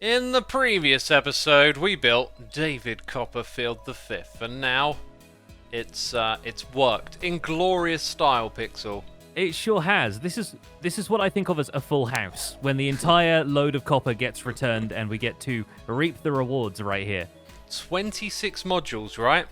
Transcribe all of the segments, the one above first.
In the previous episode, we built David Copperfield V, and now it's worked in glorious style, Pixel. It sure has. This is what I think of as a full house, when the entire load of copper gets returned and we get to reap the rewards right here. 26 modules, right?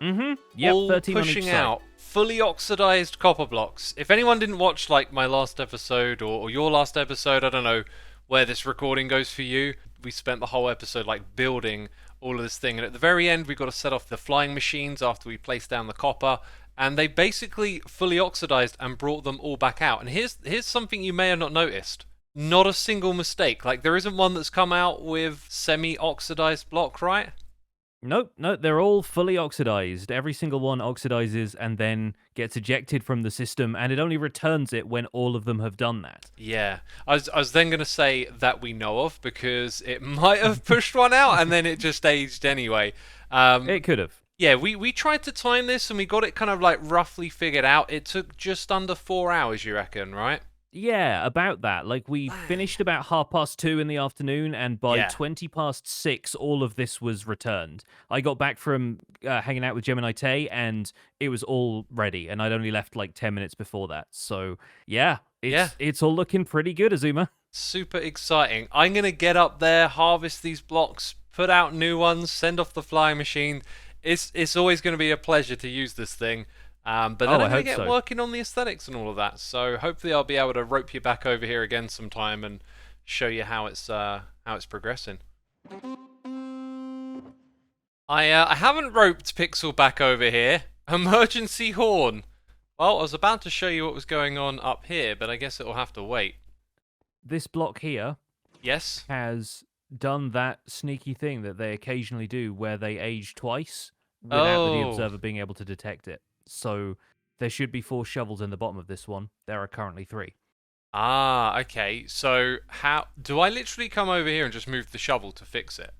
Mm-hmm. Yep, all 13 on each pushing side. out fully oxidized copper blocks. If anyone didn't watch like my last episode or your last episode, I don't know where this recording goes for you. We spent the whole episode like building all of this thing, and at the very end we got to set off the flying machines after we placed down the copper, and they basically fully oxidized and brought them all back out. And here's something you may have not noticed. Not a single mistake. Like, there isn't one that's come out with semi-oxidized block, right? Nope, they're all fully oxidized. Every single one oxidizes and then gets ejected from the system, and it only returns it when all of them have done that. Yeah. I was then going to say that we know of, because it might have pushed one out and then it just aged anyway. It could have. Yeah, we tried to time this and we got it kind of like roughly figured out. It took just under 4 hours, you reckon, right? Yeah, about that. Like, we finished about 2:30 in the afternoon, and by 6:20, all of this was returned. I got back from hanging out with Gemini Tay, and it was all ready, and I'd only left like 10 minutes before that. So, it's all looking pretty good, Xisuma. Super exciting. I'm going to get up there, harvest these blocks, put out new ones, send off the flying machine. It's always going to be a pleasure to use this thing. But then I'm going to get working on the aesthetics and all of that. So hopefully I'll be able to rope you back over here again sometime and show you how it's progressing. I haven't roped Pixel back over here. Emergency horn. Well, I was about to show you what was going on up here, but I guess it'll have to wait. This block here has done that sneaky thing that they occasionally do where they age twice without the observer being able to detect it. So there should be 4 shovels in the bottom of this one. There are currently 3. Ah, okay. So how do I literally come over here and just move the shovel to fix it?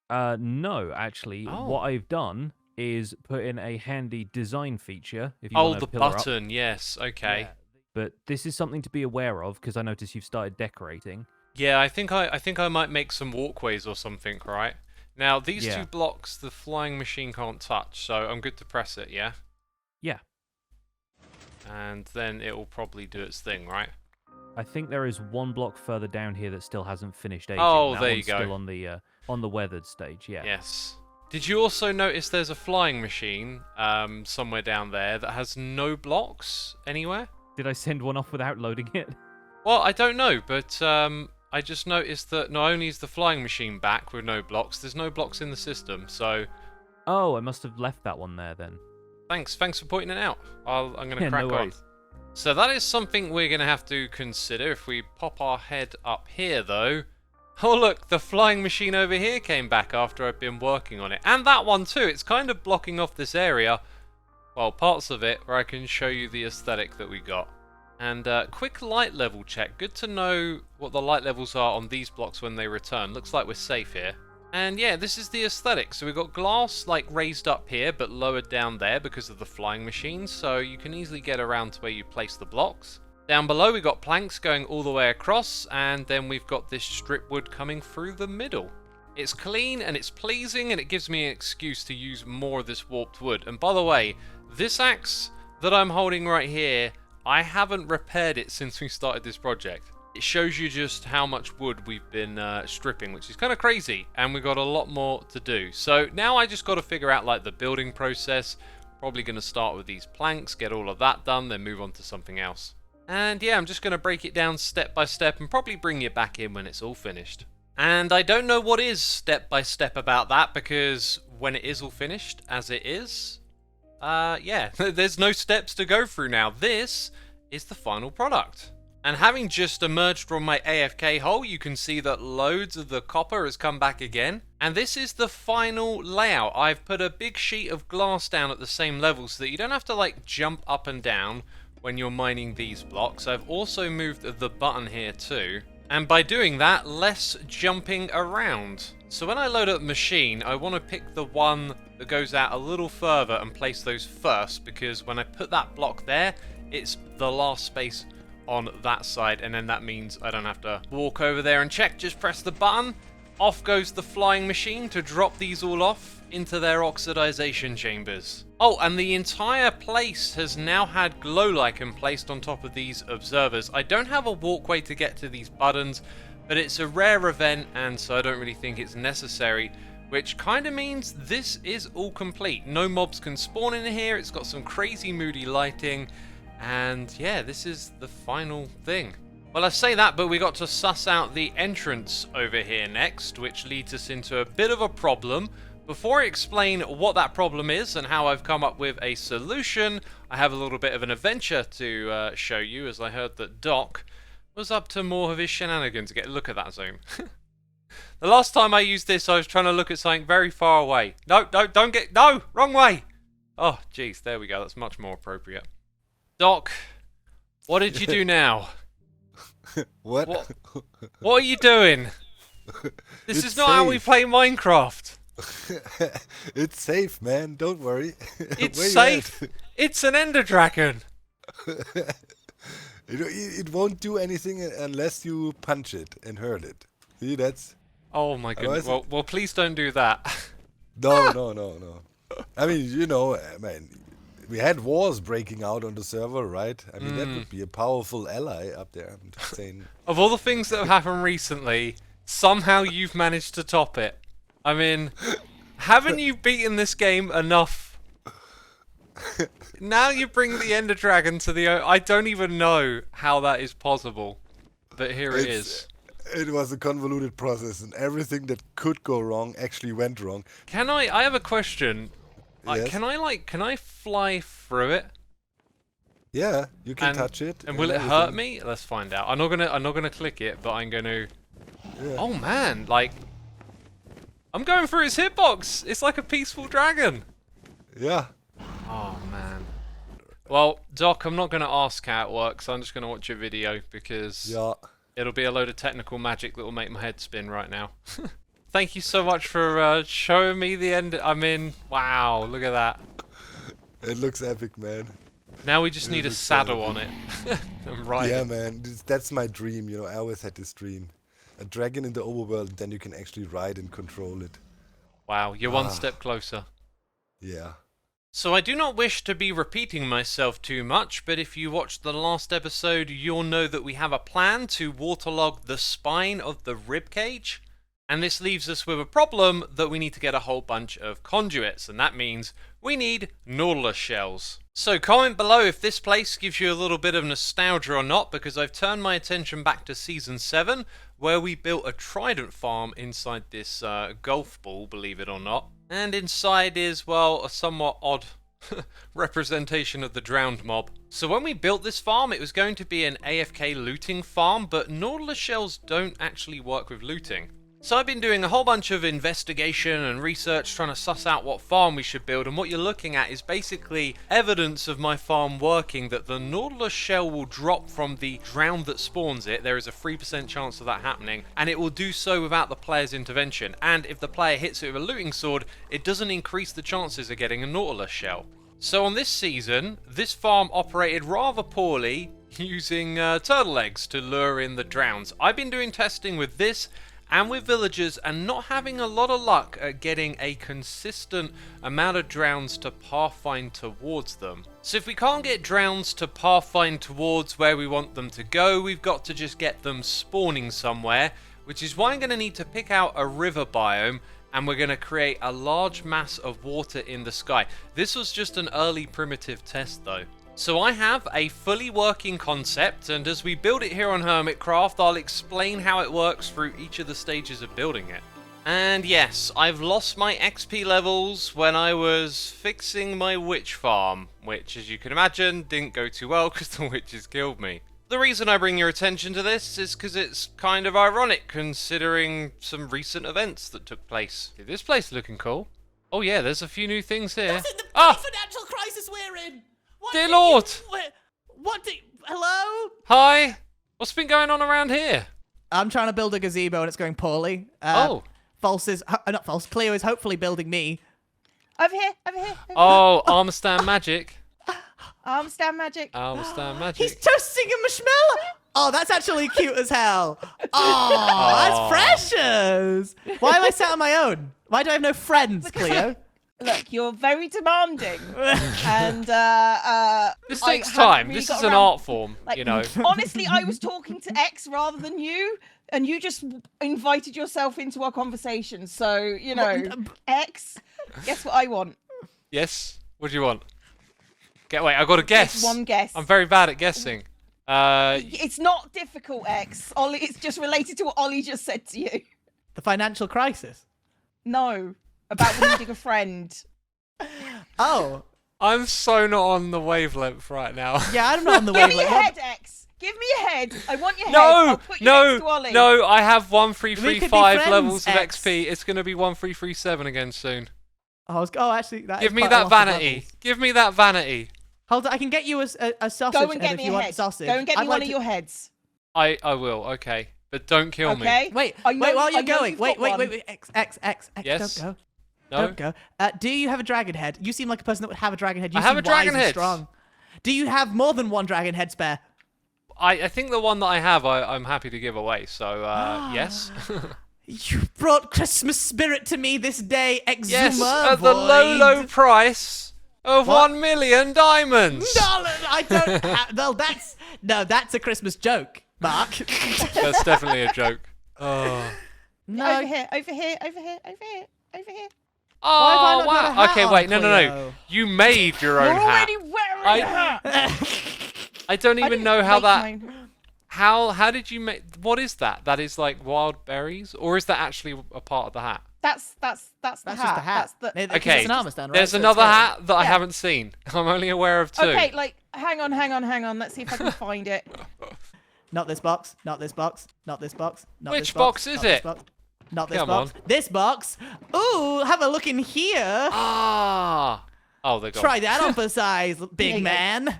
No, actually. What I've done is put in a handy design feature. If you want the pillar button, up. yes, okay. Yeah. But this is something to be aware of, because I notice you've started decorating. Yeah, I think I might make some walkways or something, right? Now, these 2 blocks the flying machine can't touch, so I'm good to press it, yeah? Yeah. And then it will probably do its thing, right? I think there is 1 block further down here that still hasn't finished aging. Oh, there you go. Still on the weathered stage, yeah. Yes. Did you also notice there's a flying machine somewhere down there that has no blocks anywhere? Did I send one off without loading it? Well, I don't know, but I just noticed that not only is the flying machine back with no blocks, there's no blocks in the system, so... Oh, I must have left that one there then. Thanks for pointing it out. I'm going to crack no on. So that is something we're going to have to consider. If we pop our head up here, though... Oh, look, the flying machine over here came back after I've been working on it. And that one, too. It's kind of blocking off this area. Well, parts of it, where I can show you the aesthetic that we got. And quick light level check. Good to know what the light levels are on these blocks when they return. Looks like we're safe here. And yeah, this is the aesthetic. So we've got glass like raised up here, but lowered down there because of the flying machine. So you can easily get around to where you place the blocks. Down below we've got planks going all the way across. And then we've got this strip wood coming through the middle. It's clean and it's pleasing, and it gives me an excuse to use more of this warped wood. And by the way, this axe that I'm holding right here, I haven't repaired it since we started this project. It shows you just how much wood we've been stripping, which is kind of crazy, and we've got a lot more to do. So now I just got to figure out like the building process. Probably going to start with these planks, get all of that done, then move on to something else. And yeah, I'm just going to break it down step by step and probably bring you back in when it's all finished. And I don't know what is step by step about that, because when it is all finished, as it is, yeah, there's no steps to go through now. This is the final product. And having just emerged from my AFK hole, you can see that loads of the copper has come back again. And this is the final layout. I've put a big sheet of glass down at the same level so that you don't have to like jump up and down when you're mining these blocks. I've also moved the button here too. And by doing that, less jumping around. So when I load up the machine, I want to pick the one that goes out a little further and place those first, because when I put that block there, it's the last space on that side, and then that means I don't have to walk over there and check. Just press the button. Off goes the flying machine to drop these all off into their oxidization chambers. Oh, and the entire place has now had glow lichen placed on top of these observers. I don't have a walkway to get to these buttons, but it's a rare event, and so I don't really think it's necessary, which kind of means this is all complete. No mobs can spawn in here. It's got some crazy moody lighting, and yeah, this is the final thing. Well, I say that, but we got to suss out the entrance over here next, which leads us into a bit of a problem. Before I explain what that problem is and how I've come up with a solution, I have a little bit of an adventure to show you, as I heard that Doc was up to more of his shenanigans. Get a look at that zoom. The last time I used this, I was trying to look at something very far away. No, wrong way. Oh, jeez, there we go. That's much more appropriate. Doc, what did you do now? What? What are you doing? This is not how we play Minecraft. It's safe, man. Don't worry. It's safe. It's an ender dragon. It won't do anything unless you punch it and hurt it. See, that's... Oh my goodness. Well, please don't do that. No. I mean, you know, man, we had wars breaking out on the server, right? I mean, that would be a powerful ally up there. I'm just saying. Of all the things that have happened recently, somehow you've managed to top it. I mean, haven't you beaten this game enough? Now you bring the Ender Dragon to the... I don't even know how that is possible, but here it is. It was a convoluted process, and everything that could go wrong actually went wrong. I have a question. Yes? Can I fly through it? Yeah, you can touch it. And will it hurt me? Let's find out. I'm not gonna click it, but I'm gonna... Yeah. Oh man, like... I'm going through its hitbox! It's like a peaceful dragon! Yeah. Oh man. Well, Doc, I'm not gonna ask how it works, I'm just gonna watch your video, because... Yeah. It'll be a load of technical magic that will make my head spin right now. Thank you so much for showing me the end. I mean, wow, look at that. It looks epic, man. Now we just need a saddle on it. Yeah, man, that's my dream, you know, I always had this dream. A dragon in the overworld, then you can actually ride and control it. Wow, you're one step closer. Yeah. So I do not wish to be repeating myself too much, but if you watched the last episode, you'll know that we have a plan to waterlog the spine of the ribcage. And this leaves us with a problem that we need to get a whole bunch of conduits, and that means we need Nautilus shells. So comment below if this place gives you a little bit of nostalgia or not, because I've turned my attention back to Season 7, where we built a trident farm inside this golf ball, believe it or not. And inside is, well, a somewhat odd representation of the drowned mob. So when we built this farm, it was going to be an AFK looting farm, but Nautilus shells don't actually work with looting. So I've been doing a whole bunch of investigation and research trying to suss out what farm we should build, and what you're looking at is basically evidence of my farm working, that the Nautilus shell will drop from the drown that spawns it. There is a 3% chance of that happening, and it will do so without the player's intervention. And if the player hits it with a looting sword, it doesn't increase the chances of getting a Nautilus shell. So on this season, this farm operated rather poorly, using turtle eggs to lure in the drowns. I've been doing testing with this and with villagers, and not having a lot of luck at getting a consistent amount of drowns to pathfind towards them. So if we can't get drowns to pathfind towards where we want them to go, we've got to just get them spawning somewhere, which is why I'm going to need to pick out a river biome, and we're going to create a large mass of water in the sky. This was just an early primitive test though. So I have a fully working concept, and as we build it here on Hermitcraft, I'll explain how it works through each of the stages of building it. And yes, I've lost my XP levels when I was fixing my witch farm, which, as you can imagine, didn't go too well because the witches killed me. The reason I bring your attention to this is because it's kind of ironic considering some recent events that took place. This place looking cool. Oh yeah, there's a few new things here. That's in the financial crisis we're in! Dear Lord! Hello? Hi! What's been going on around here? I'm trying to build a gazebo and it's going poorly. Cleo is hopefully building me. Over here. Oh, Armor Stand magic. Stand magic. Stand magic. He's toasting a marshmallow. Oh, that's actually cute as hell. Oh, that's precious. Why am I sat on my own? Why do I have no friends, Cleo? Look, you're very demanding, and This takes time. Really This got is an around- art form, Like, you know. honestly, I was talking to X rather than you, and you just invited yourself into our conversation. So, you know, X, guess what I want? Yes? What do you want? Wait, I got to guess. One guess. I'm very bad at guessing. It's not difficult, X. Ollie, it's just related to what Ollie just said to you. The financial crisis. No, about needing a friend. Oh, I'm so not on the wavelength right now. yeah, I'm not on the Give me wavelength. your head, X. Give me your head. I want your head. No, I'll put you next to Ollie. no, I have We could be 1335 friends, levels of X. XP. It's going to be 1337 again soon. Actually, that Give is me quite a that lot of vanity. levels. Give me that vanity. Hold on, I can get you a sausage Go and head get if me you a want head. sausage. Go and get me I'd one like of to- your heads. I will, okay. But don't kill me. Okay? Wait, I know- wait, while I you're know going. you've Wait, got wait, one. wait, wait. X, Yes? don't go. No? Don't go. Do you have a dragon head? You seem like a person that would have a dragon head. You I have seem a dragon wise and head. strong. Do you have more than one dragon head spare? I think the one that I have, I'm happy to give away. So, yes. You brought Christmas spirit to me this day, Xisuma. Yes, at the low price of What? 1 million diamonds. No, I don't have. Well, that's a Christmas joke, Mark. That's definitely a joke. Oh. No. Over here, over here, over here, over here, over here. Why have I Oh, not got a wow. hat Okay, on, wait, no. Cleo? You made your You're own hat. already wearing a hat. I don't I even didn't know how make that. mine. How did you make? What is that? That is like wild berries, or is that actually a part of the hat? That's the That's hat. just the hat. That's the... Okay, It's an armor stand, right? there's So it's another got- hat that I Yeah. haven't seen. I'm only aware of two. Okay, like, hang on. Let's see if I can find it. Not this box. Not this box. Not this box. Not Which this box. box is not this it? box, Not this Come box. on. This box. Ooh, have a look in here. Ah. Oh, they're gone. Try that on for size, There big you go. man.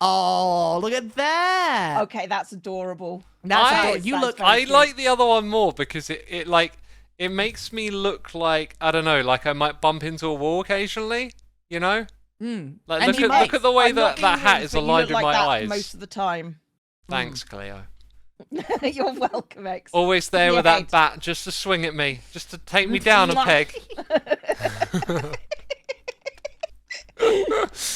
Oh, look at that. Okay, that's adorable. That's I- adorable. You That's look. very I cute. like the other one more because it makes me look like, I don't know, like I might bump into a wall occasionally. You know? Mm. Like And look you at might- look at the way I'm not that that being hat rude, is but you aligned look in like my that eyes. most of the time. Thanks, Cleo. You're welcome, X. Always there Your with head. that bat just to swing at me, just to take me down a Mwah. peg.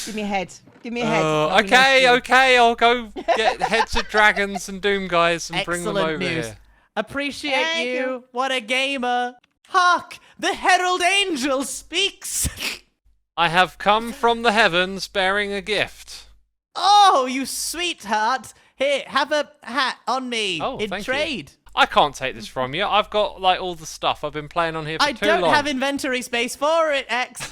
Give me a head. Give me a head. Oh, That'd be nice okay, too. okay, I'll go get heads of dragons and doom guys and bring them Excellent over news. here. Appreciate Thank you. you. What a gamer. Hark! The herald angel speaks. I have come from the heavens bearing a gift. Oh, you sweetheart. Here, have a hat on me Oh, in thank you. trade. I can't take this from you. I've got like all the stuff. I've been playing on here for I too don't long. have inventory space for it, X.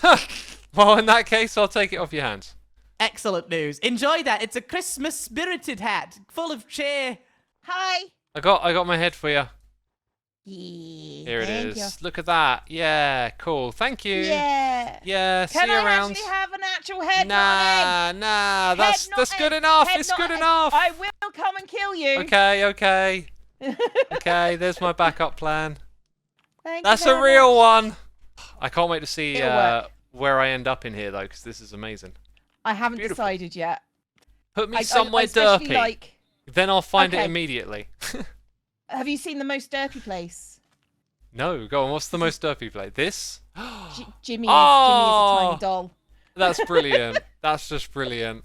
Well, in that case, I'll take it off your hands. Excellent news. Enjoy that. It's a Christmas spirited hat, full of cheer. Hi. I got my head for you. Yeah, Here it thank is. Look at that. Yeah, cool. Thank you. You. Yeah. Yeah, see Can you I around. actually have an actual head nodding? Nah, Head that's nodding. good enough. Head It's good nodding. enough. I will come and kill you. Okay. Okay, there's my backup plan. Thank That's you a very real much. one. I can't wait to see It'll work. where I end up in here though, because this is amazing. I haven't Beautiful. decided yet. Put me I somewhere especially derpy. like. Then I'll find it Okay. immediately. Have you seen the most derpy place? No, go on. What's the most derpy play? This? Jimmy is Oh! a tiny doll. That's brilliant. That's just brilliant.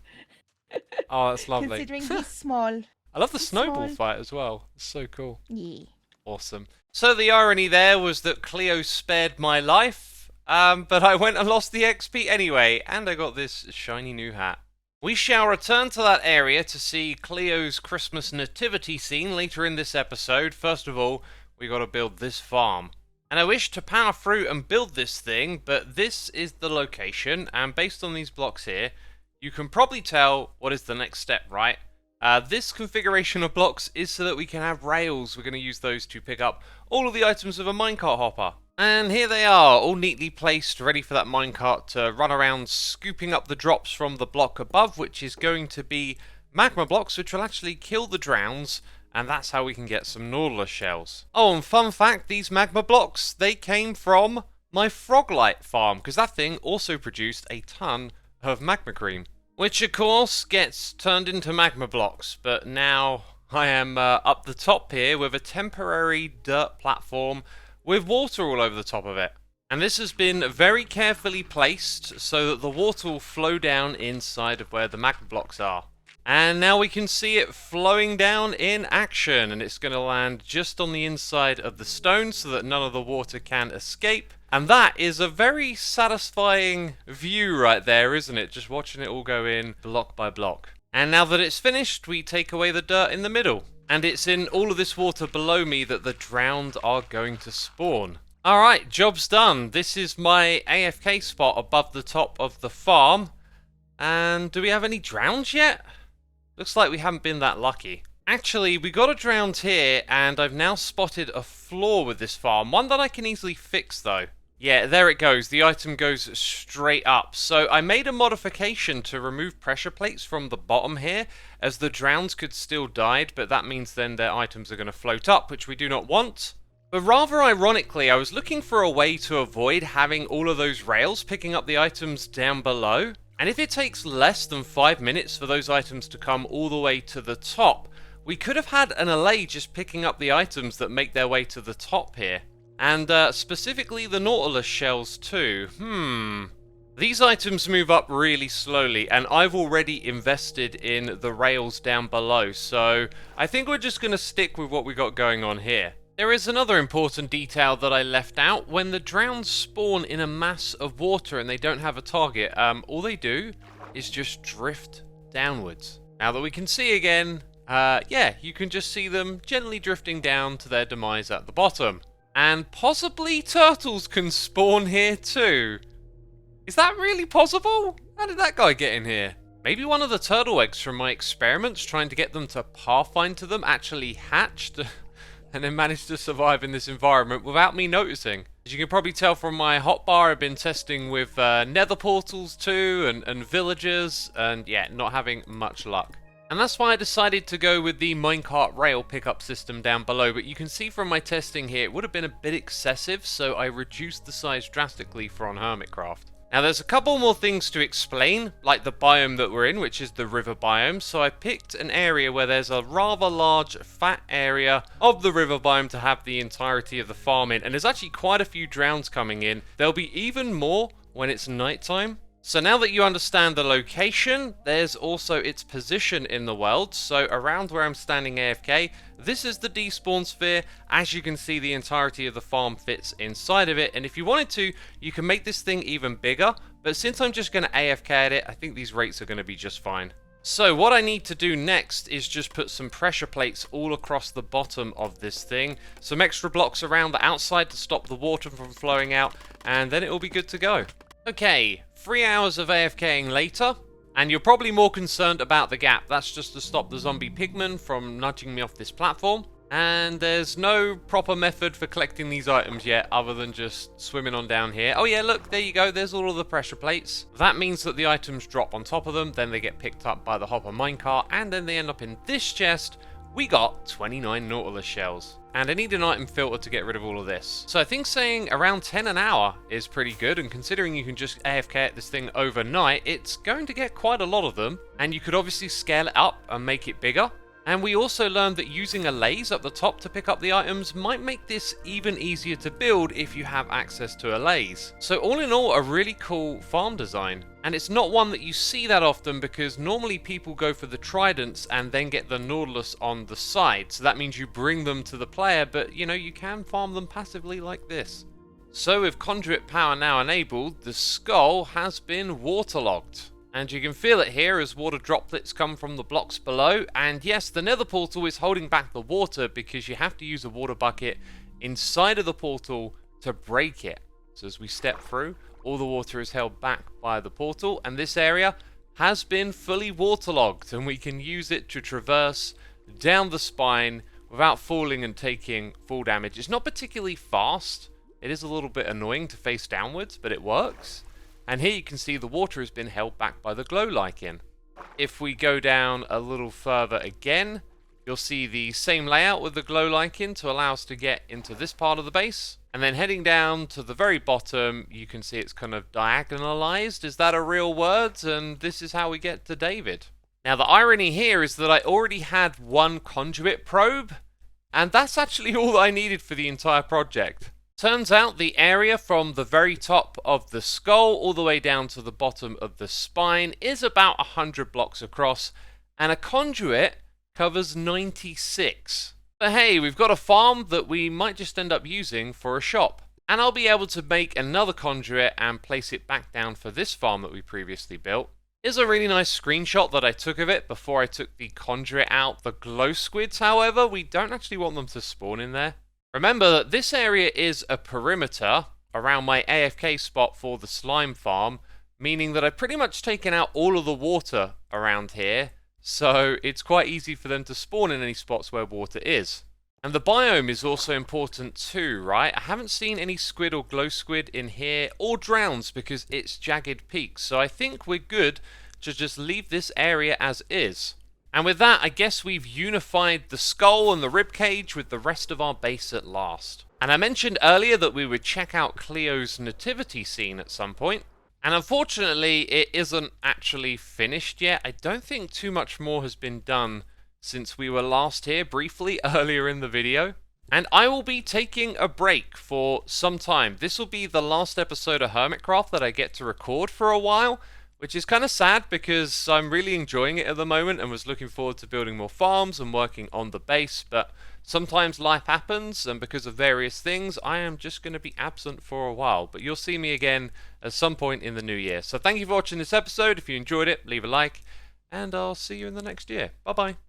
Oh, that's lovely. Considering he's small. I love the snowball small. fight as well. It's so cool. Yeah. Awesome. So the irony there was that Cleo spared my life, but I went and lost the XP anyway, and I got this shiny new hat. We shall return to that area to see Cleo's Christmas nativity scene later in this episode. First of all, we got to build this farm. And I wish to power through and build this thing, but this is the location, and based on these blocks here, you can probably tell what is the next step, right? This configuration of blocks is so that we can have rails. We're going to use those to pick up all of the items of a minecart hopper. And here they are, all neatly placed, ready for that minecart to run around scooping up the drops from the block above, which is going to be magma blocks, which will actually kill the drowns, and that's how we can get some Nautilus shells. Oh, and fun fact, these magma blocks, they came from my Froglight farm, because that thing also produced a ton of magma cream. which of course gets turned into magma blocks, but now I am up the top here with a temporary dirt platform with water all over the top of it. And this has been very carefully placed so that the water will flow down inside of where the magma blocks are. And now we can see it flowing down in action, and it's going to land just on the inside of the stone so that none of the water can escape. And that is a very satisfying view right there, isn't it? Just watching it all go in block by block. And now that it's finished, we take away the dirt in the middle. And it's in all of this water below me that the drowned are going to spawn. Alright, job's done. This is my AFK spot above the top of the farm. And do we have any drowns yet? Looks like we haven't been that lucky. Actually, we got a drowned here, and I've now spotted a flaw with this farm. One that I can easily fix, though. Yeah, there it goes. The item goes straight up. So I made a modification to remove pressure plates from the bottom here, as the drowns could still die, but that means then their items are going to float up, which we do not want. But rather ironically, I was looking for a way to avoid having all of those rails picking up the items down below. And if it takes less than 5 minutes for those items to come all the way to the top, we could have had an allay just picking up the items that make their way to the top here. And specifically the Nautilus shells too. These items move up really slowly, and I've already invested in the rails down below, so I think we're just going to stick with what we got going on here. There is another important detail that I left out. When the drowns spawn in a mass of water and they don't have a target, all they do is just drift downwards. Now that we can see again, yeah, you can just see them gently drifting down to their demise at the bottom. And possibly turtles can spawn here too. Is that really possible? How did that guy get in here? Maybe one of the turtle eggs from my experiments trying to get them to pathfind to them actually hatched and then managed to survive in this environment without me noticing. As you can probably tell from my hotbar, I've been testing with nether portals too and villagers, and yeah, not having much luck. And that's why I decided to go with the minecart rail pickup system down below, but you can see from my testing here, it would have been a bit excessive, so I reduced the size drastically for on Hermitcraft. Now there's a couple more things to explain, like the biome that we're in, which is the river biome. So I picked an area where there's a rather large, fat area of the river biome to have the entirety of the farm in. And there's actually quite a few drowns coming in. There'll be even more when it's nighttime. So now that you understand the location, there's also its position in the world. So around where I'm standing AFK, this is the despawn sphere. As you can see, the entirety of the farm fits inside of it. And if you wanted to, you can make this thing even bigger. But since I'm just going to AFK at it, I think these rates are going to be just fine. So what I need to do next is just put some pressure plates all across the bottom of this thing. Some extra blocks around the outside to stop the water from flowing out. And then it will be good to go. Okay, 3 hours of AFKing later, and you're probably more concerned about the gap. That's just to stop the zombie pigmen from nudging me off this platform. And there's no proper method for collecting these items yet, other than just swimming on down here. Oh yeah, look, there you go, there's all of the pressure plates. That means that the items drop on top of them, then they get picked up by the hopper minecart, and then they end up in this chest. We got 29 Nautilus shells. And I need an item filter to get rid of all of this. So I think saying around 10 an hour is pretty good, and considering you can just AFK at this thing overnight, it's going to get quite a lot of them. And you could obviously scale it up and make it bigger. And we also learned that using allays up the top to pick up the items might make this even easier to build if you have access to allays. So all in all, a really cool farm design. And it's not one that you see that often, because normally people go for the tridents and then get the Nautilus on the side. So that means you bring them to the player, but you know, you can farm them passively like this. So with conduit power now enabled, the skull has been waterlogged. And you can feel it here as water droplets come from the blocks below. And yes, the nether portal is holding back the water because you have to use a water bucket inside of the portal to break it. So as we step through, all the water is held back by the portal, and this area has been fully waterlogged, and we can use it to traverse down the spine without falling and taking full damage. It's not particularly fast. It is a little bit annoying to face downwards, but it works. And here you can see the water has been held back by the glow lichen. If we go down a little further again, you'll see the same layout with the glow lichen to allow us to get into this part of the base. And then heading down to the very bottom, you can see it's kind of diagonalized. Is that a real word? And this is how we get to David. Now, the irony here is that I already had one conduit probe, and that's actually all I needed for the entire project. Turns out the area from the very top of the skull all the way down to the bottom of the spine is about 100 blocks across, and a conduit covers 96. But hey, we've got a farm that we might just end up using for a shop. And I'll be able to make another conduit and place it back down for this farm that we previously built. Here's a really nice screenshot that I took of it before I took the conduit out. The glow squids, however, we don't actually want them to spawn in there. Remember that this area is a perimeter around my AFK spot for the slime farm, meaning that I've pretty much taken out all of the water around here, so it's quite easy for them to spawn in any spots where water is. And the biome is also important too, right? I haven't seen any squid or glow squid in here, or drowns because it's jagged peaks, so I think we're good to just leave this area as is. And with that, I guess we've unified the skull and the ribcage with the rest of our base at last. And I mentioned earlier that we would check out Cleo's nativity scene at some point. And unfortunately, it isn't actually finished yet. I don't think too much more has been done since we were last here briefly earlier in the video. And I will be taking a break for some time. This will be the last episode of Hermitcraft that I get to record for a while, which is kind of sad because I'm really enjoying it at the moment and was looking forward to building more farms and working on the base, but sometimes life happens, and because of various things, I am just going to be absent for a while. But you'll see me again at some point in the new year. So thank you for watching this episode. If you enjoyed it, leave a like, and I'll see you in the next year. Bye-bye.